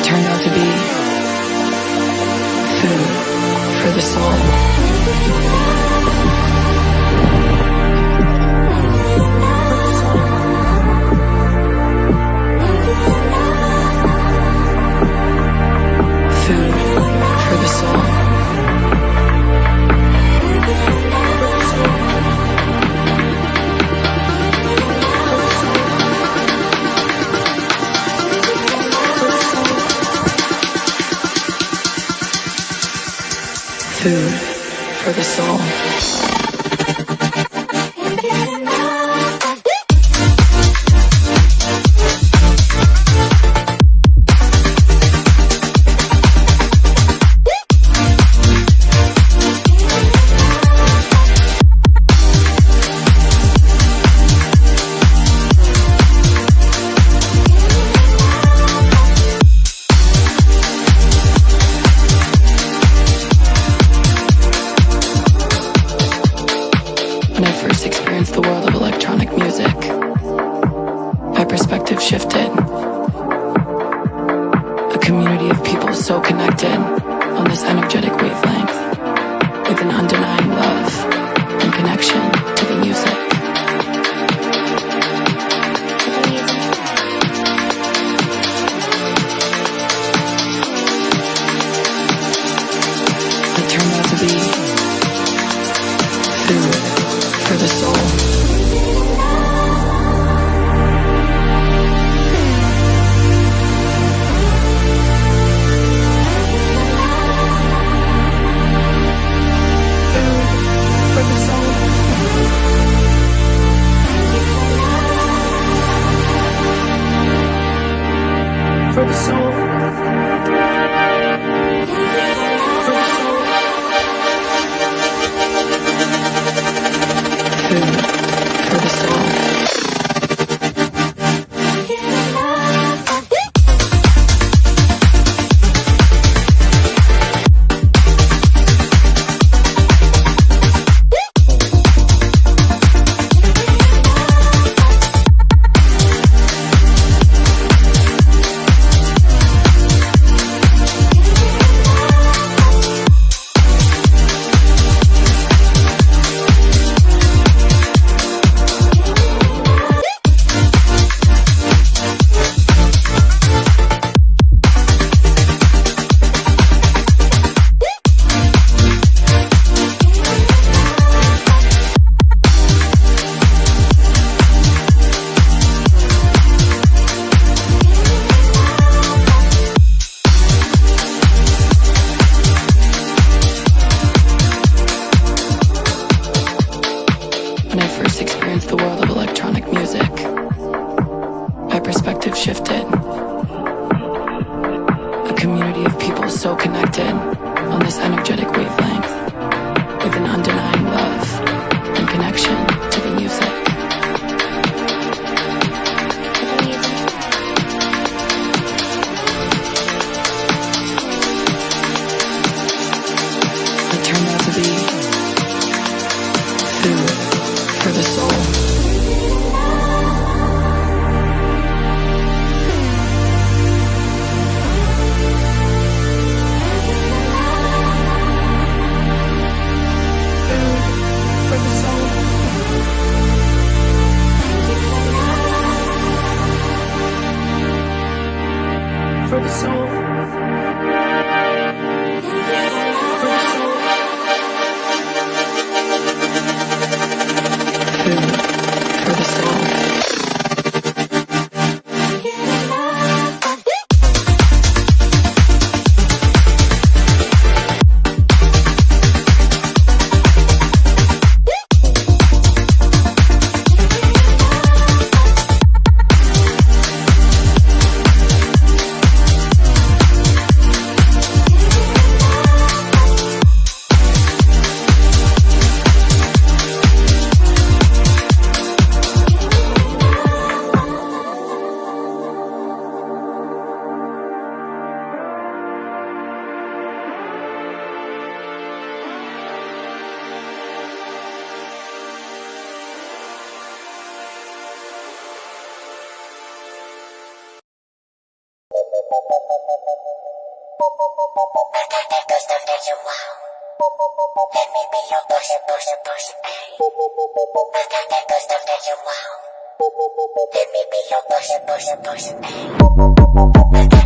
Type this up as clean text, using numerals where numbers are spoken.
turned out to be food for the soul. Food for the soul. When I first experienced the world of electronic music, my perspective shifted. A community of people so connected on this energetic wavelength, with an undenying love and connection to the music. It turned out to be food for the soul. For the soul. For the soul. When I first experienced the world of electronic music, my perspective shifted. A community of people so connected on this energetic wavelength, with an undenying love and connection to the music. It turned out to be food for the soul. For the soul. For the soul. For the soul. I got that good stuff that you want. Let me be your pusher, pusher, pusher, ayy. I got that good stuff that you want. Let me be your pusher, pusher, pusher, ayy.